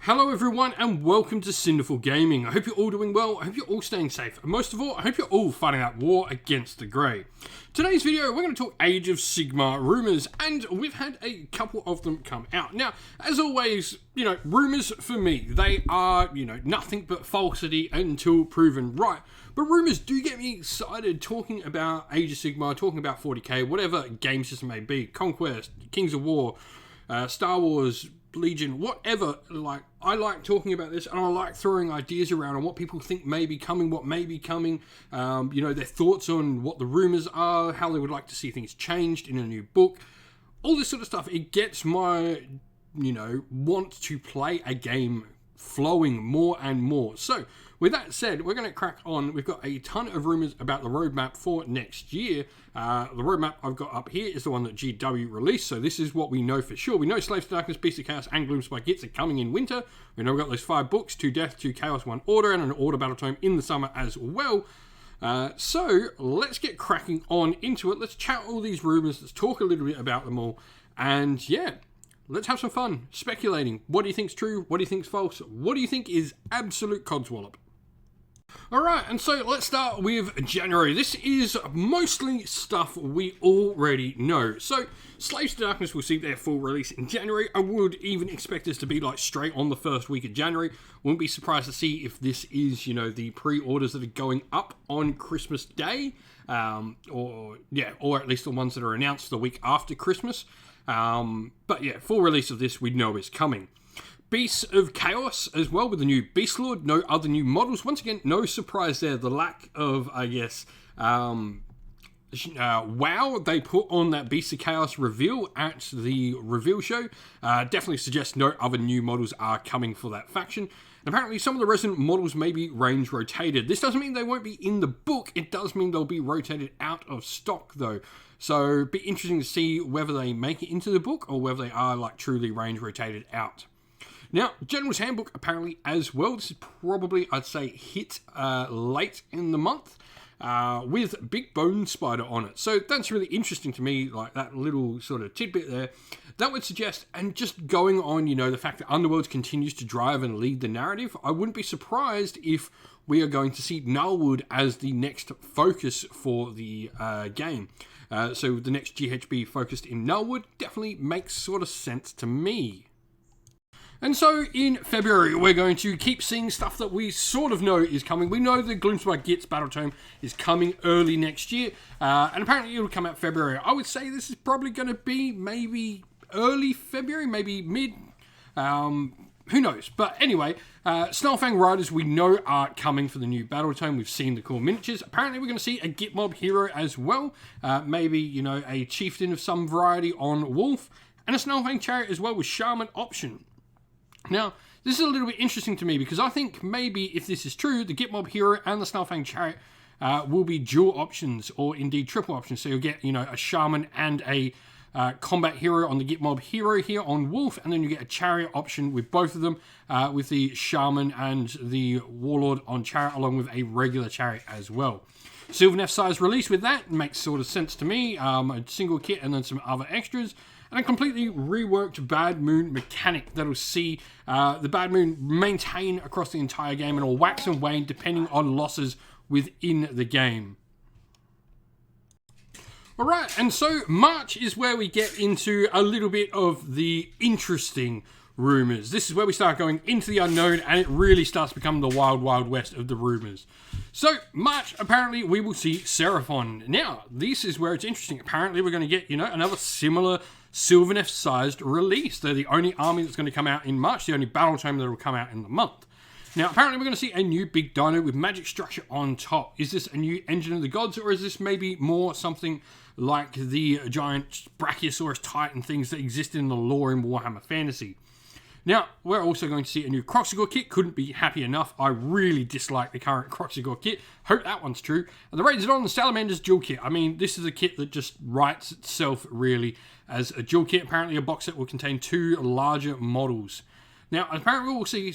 Hello everyone and welcome to Cinderful Gaming. I hope you're all doing well, I hope you're all staying safe, and most of all, I hope you're all fighting that war against the Grey. Today's video, we're going to talk Age of Sigmar rumours, and we've had a couple of them come out. Now, as always, rumours for me, they are, nothing but falsity until proven right. But rumours do get me excited talking about Age of Sigmar, talking about 40k, whatever game system may be, Conquest, Kings of War, Star Wars, Legion, whatever. I like talking about this, and I like throwing ideas around on what people think may be coming, what may be coming, their thoughts on what the rumours are, how they would like to see things changed in a new book, all this sort of stuff. It gets my, want to play a game flowing more and more. So, with that said, we're going to crack on. We've got a ton of rumours about the roadmap for next year. The roadmap I've got up here is the one that GW released, so this is what we know for sure. We know Slaves to Darkness, Beasts of Chaos, and Gloomspite Gits are coming in winter. We know we've got those 5 books, 2 Death, 2 Chaos, 1 Order, and an Order Battle Tome in the summer as well. So, let's get cracking on into it. Let's chat all these rumours, let's talk a little bit about them all, and yeah, let's have some fun speculating. What do you think's true? What do you think's false? What do you think is absolute codswallop? Alright, and so let's start with January. This is mostly stuff we already know. So, Slaves to Darkness will see their full release in January. I would even expect this to be straight on the first week of January. Wouldn't be surprised to see if this is, the pre-orders that are going up on Christmas Day. Or at least the ones that are announced the week after Christmas. But yeah, full release of this we know is coming. Beasts of Chaos as well with the new Beast Lord, no other new models. Once again, no surprise there. The lack of, wow they put on that Beasts of Chaos reveal at the reveal show definitely suggests no other new models are coming for that faction. And apparently some of the resident models may be range rotated. This doesn't mean they won't be in the book. It does mean they'll be rotated out of stock though. So it'd be interesting to see whether they make it into the book or whether they are truly range rotated out. Now, General's Handbook apparently as well. This is probably, I'd say, hit late in the month with Big Bone Spider on it. So that's really interesting to me, that little sort of tidbit there. That would suggest, and just going on, the fact that Underworlds continues to drive and lead the narrative, I wouldn't be surprised if we are going to see Nullwood as the next focus for the game. So the next GHB focused in Nullwood definitely makes sort of sense to me. And so in February, we're going to keep seeing stuff that we sort of know is coming. We know the Gloomspite Gits Battle Tome is coming early next year, and apparently it'll come out February. I would say this is probably going to be maybe early February, maybe mid, who knows. But anyway, Snarlfang Riders we know are coming for the new Battle Tome. We've seen the cool miniatures. Apparently we're going to see a Git Mob hero as well, maybe, a chieftain of some variety on Wolf, and a Snarlfang Chariot as well with Shaman option. Now, this is a little bit interesting to me because I think maybe if this is true, the Gitmob Hero and the Snarlfang Chariot will be dual options or indeed triple options. So you'll get, a Shaman and a Combat Hero on the Gitmob Hero here on Wolf, and then you get a Chariot option with both of them, with the Shaman and the Warlord on Chariot, along with a regular Chariot as well. Sylvaneth size release with that makes sort of sense to me. A single kit and then some other extras. And a completely reworked Bad Moon mechanic that'll see the Bad Moon maintain across the entire game and will wax and wane depending on losses within the game. Alright, and so March is where we get into a little bit of the interesting rumours. This is where we start going into the unknown and it really starts becoming the wild, wild west of the rumours. So, March, apparently we will see Seraphon. Now, this is where it's interesting. Apparently we're going to get, another similar Sylvaneth-sized release. They're the only army that's going to come out in March, the only battle tome that will come out in the month. Now, apparently we're going to see a new big dino with magic structure on top. Is this a new Engine of the Gods, or is this maybe more something like the giant Brachiosaurus Titan things that exist in the lore in Warhammer Fantasy? Now, we're also going to see a new Croxigore kit. Couldn't be happy enough. I really dislike the current Croxigore kit. Hope that one's true. And the Raiders on the Salamanders dual kit. I mean, this is a kit that just writes itself, really, as a dual kit. Apparently, a box set will contain 2 larger models. Now, apparently, we'll see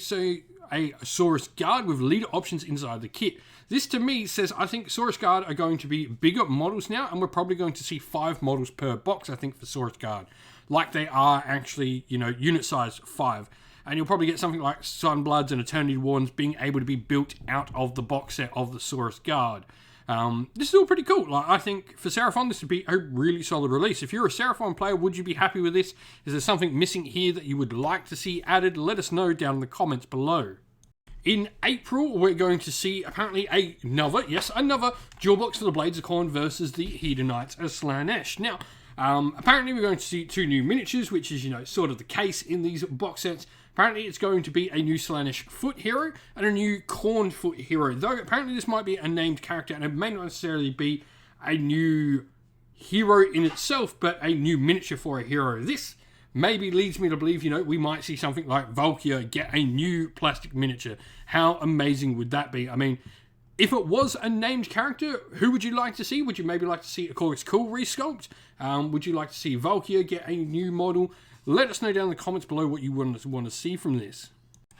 a Saurus Guard with leader options inside the kit. This, to me, says I think Saurus Guard are going to be bigger models now, and we're probably going to see 5 models per box, I think, for Saurus Guard. Like they are actually, unit size 5. and you'll probably get something like Sunbloods and Eternity Wardens being able to be built out of the box set of the Saurus Guard. This is all pretty cool. Like, I think for Seraphon, this would be a really solid release. If you're a Seraphon player, would you be happy with this? Is there something missing here that you would like to see added? Let us know down in the comments below. In April, we're going to see apparently another dual box for the Blades of Khorne versus the Hedonites of Slaanesh. Now, apparently we're going to see 2 new miniatures, which is, sort of the case in these box sets. Apparently it's going to be a new Slaanesh foot hero and a new Khorne foot hero. Though apparently this might be a named character and it may not necessarily be a new hero in itself, but a new miniature for a hero. This maybe leads me to believe, we might see something like Valkyr get a new plastic miniature. How amazing would that be? I mean, if it was a named character, who would you like to see? Would you maybe like to see a Chorus Cool resculpt? Would you like to see Valkyr get a new model? Let us know down in the comments below what you want to see from this.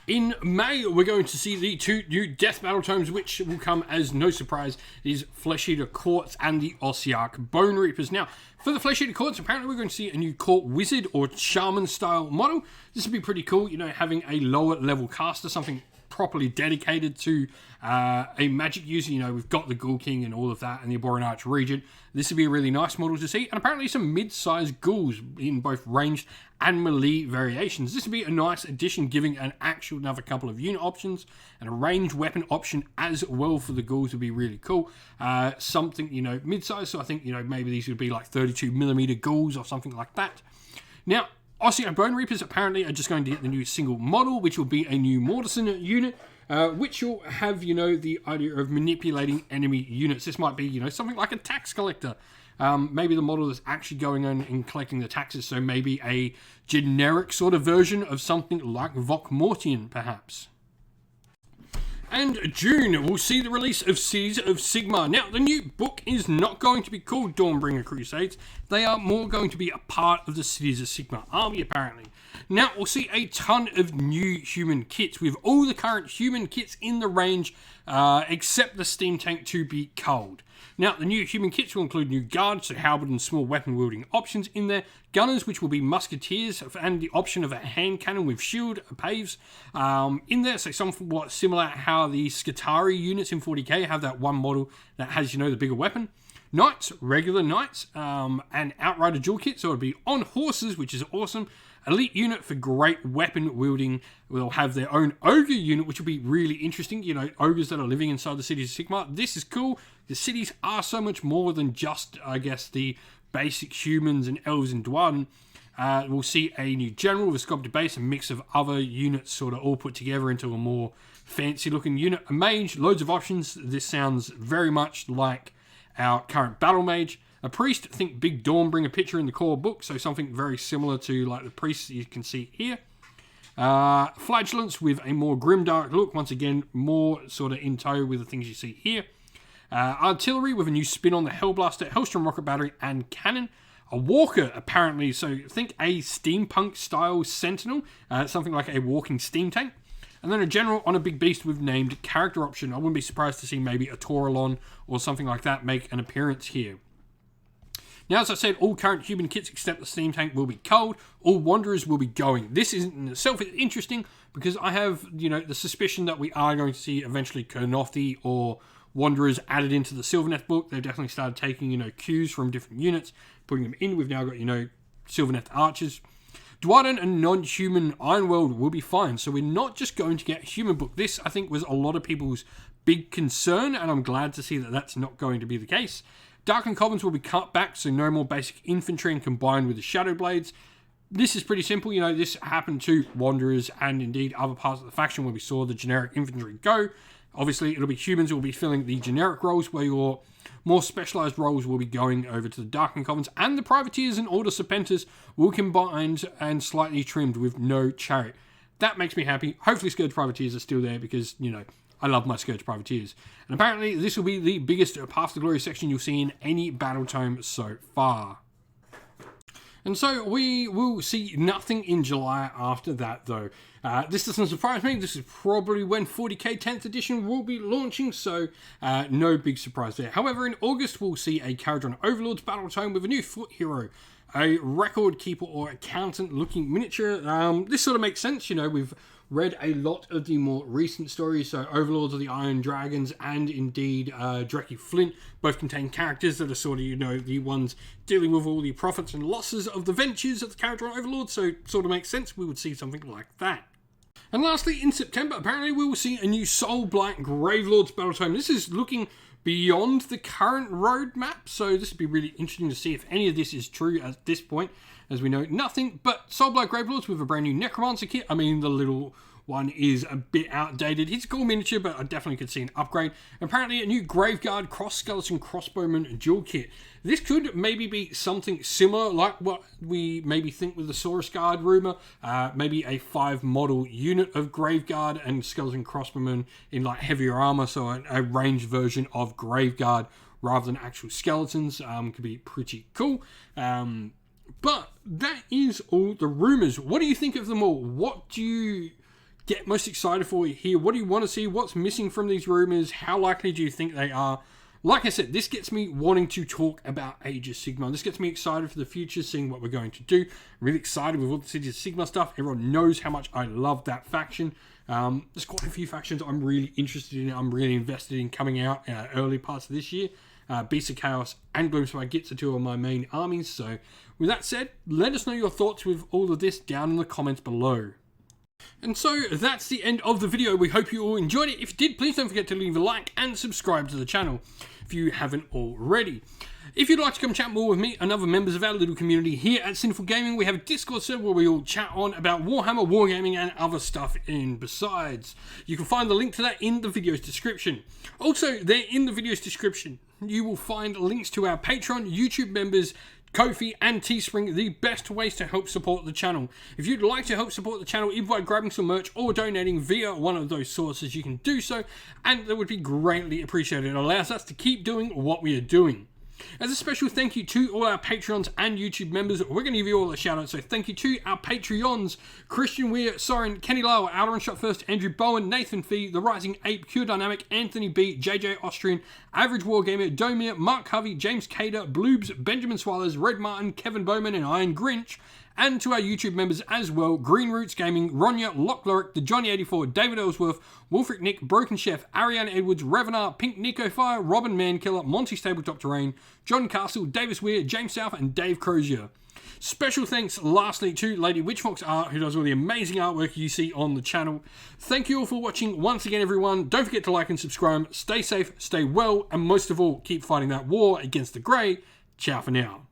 In May, we're going to see the 2 new Death Battle Tomes, which will come as no surprise. It is Flesh Eater Courts and the Ossiarch Bone Reapers. Now, for the Flesh Eater Courts, apparently we're going to see a new Court Wizard or Shaman style model. This would be pretty cool, having a lower level caster, something properly dedicated to a magic user. We've got the Ghoul King and all of that, and the Aboran Arch Regent. This would be a really nice model to see, and apparently some mid-sized ghouls in both ranged and melee variations. This would be a nice addition, giving another couple of unit options, and a ranged weapon option as well for the ghouls would be really cool. Something, mid-sized, so I think, maybe these would be like 32mm ghouls or something like that. Now, Ossiarch Bone Reapers apparently are just going to get the new single model, which will be a new Mortison unit, which will have, the idea of manipulating enemy units. This might be, something like a tax collector. Maybe the model is actually going on and collecting the taxes, so maybe a generic sort of version of something like Vokmortian, perhaps. And June, we'll see the release of Cities of Sigmar. Now, the new book is not going to be called Dawnbringer Crusades. They are more going to be a part of the Cities of Sigmar army, apparently. Now, we'll see a ton of new human kits, with all the current human kits in the range, except the steam tank to be culled. Now, the new human kits will include new guards, so halberd and small weapon wielding options in there, gunners, which will be musketeers, and the option of a hand cannon with shield, paves in there, so somewhat similar how the Skitarii units in 40k have that one model that has, the bigger weapon. Knights, regular knights, and outrider dual kit, so it'll be on horses, which is awesome. Elite unit for great weapon wielding will have their own ogre unit, which will be really interesting. Ogres that are living inside the cities of Sigmar. This is cool. The cities are so much more than just, I guess, the basic humans and elves and dwarven. We'll see a new general with a sculpted base, a mix of other units sort of all put together into a more fancy looking unit. A mage, loads of options. This sounds very much like our current battle mage. A priest, think Big Dawnbringer picture in the core book, so something very similar to like the priests you can see here. Flagellants with a more grimdark look, once again, more sort of in tow with the things you see here. Artillery with a new spin on the Hellblaster, Hellstrom rocket battery, and cannon. A walker, apparently, so think a steampunk style sentinel, something like a walking steam tank. And then a general on a big beast with named character option. I wouldn't be surprised to see maybe a Taurolon or something like that make an appearance here. Now, as I said, all current human kits except the steam tank will be culled. All wanderers will be going. This in itself is interesting because I have, the suspicion that we are going to see eventually Kurnothi or wanderers added into the Sylvaneth book. They've definitely started taking, cues from different units, putting them in. We've now got, Sylvaneth archers. Dwarden and non-human Ironworld will be fine. So we're not just going to get a human book. This, I think, was a lot of people's big concern, and I'm glad to see that that's not going to be the case. Darkened Covenants will be cut back, so no more basic infantry and combined with the Shadow Blades. This is pretty simple. This happened to Wanderers and indeed other parts of the faction where we saw the generic infantry go. Obviously, it'll be humans who will be filling the generic roles, where your more specialised roles will be going over to the Darkened Covenants, and the Privateers and Order Serpentis will combined and slightly trimmed with no chariot. That makes me happy. Hopefully Scourge Privateers are still there because, I love my Scourge Privateers. And apparently this will be the biggest Path to Glory section you'll see in any battle tome so far. And so we will see nothing in July after that, though. This doesn't surprise me. This is probably when 40k 10th edition will be launching, so no big surprise there. However, in August, we'll see a Caradron Overlords battle tome with a new foot hero. a record keeper or accountant looking miniature. This sort of makes sense, you know, we've read a lot of the more recent stories, so Overlords of the Iron Dragons and indeed Dreki Flint both contain characters that are sort of, you know, the ones dealing with all the profits and losses of the ventures of the character on Overlord, so it sort of makes sense we would see something like that. And lastly, in September, apparently we will see a new Soul Blight Gravelords Battletome. This is looking beyond the current roadmap, so this would be really interesting to see if any of this is true at this point. As we know, nothing but Soul Blight Gravelords with a brand new Necromancer kit. I mean, the little one is a bit outdated. It's a cool miniature, but I definitely could see an upgrade. Apparently, a new Graveguard Cross-Skeleton Crossbowman dual kit. This could maybe be something similar, like what we maybe think with the Saurus Guard rumor. Maybe a 5-model unit of Graveguard and Skeleton Crossbowman in like heavier armor, so a ranged version of Graveguard rather than actual skeletons. Could be pretty cool. But that is all the rumors. What do you think of them all? What do you get most excited for here? What do you want to see? What's missing from these rumors? How likely do you think they are? Like I said, this gets me wanting to talk about Age of Sigmar. This gets me excited for the future, seeing what we're going to do. I'm really excited with all the Age of Sigmar stuff. Everyone knows how much I love that faction. There's quite a few factions I'm really interested in. I'm really invested in coming out early parts of this year. Beast of Chaos and Gloomspire Gits are two of my main armies. So with that said, let us know your thoughts with all of this down in the comments below. And so that's the end of the video. We hope you all enjoyed it. If you did, please don't forget to leave a like and subscribe to the channel if you haven't already. If you'd like to come chat more with me and other members of our little community here at Sinful Gaming, we have a Discord server where we all chat on about Warhammer, Wargaming and other stuff besides. You can find the link to that in the video's description. Also, there in the video's description, you will find links to our Patreon, YouTube members, Ko-fi and Teespring, the best ways to help support the channel. If you'd like to help support the channel either by grabbing some merch or donating via one of those sources, you can do so, and that would be greatly appreciated. It allows us to keep doing what we are doing. As a special thank you to all our Patreons and YouTube members, we're going to give you all a shout out. So thank you to our Patreons: Christian Weir, Soren, Kenny Lyle, Outer Shot First, Andrew Bowen, Nathan Fee, The Rising Ape, Pure Dynamic, Anthony B, JJ Austrian, Average Wargamer, Domir, Mark Harvey, James Cader, Bloobs, Benjamin Swallows, Red Martin, Kevin Bowman and Iron Grinch. And to our YouTube members as well: Green Roots Gaming, Ronya, Lockloric, The Johnny84, David Ellsworth, Wolfric Nick, Broken Chef, Ariane Edwards, Revenar, Pink Nico Fire, Robin Mankiller, Monty Tabletop Terrain, John Castle, Davis Weir, James South and Dave Crozier. Special thanks lastly to Lady Witchfox Art, who does all the amazing artwork you see on the channel. Thank you all for watching once again, everyone. Don't forget to like and subscribe. Stay safe, stay well, and most of all, keep fighting that war against the Grey. Ciao for now.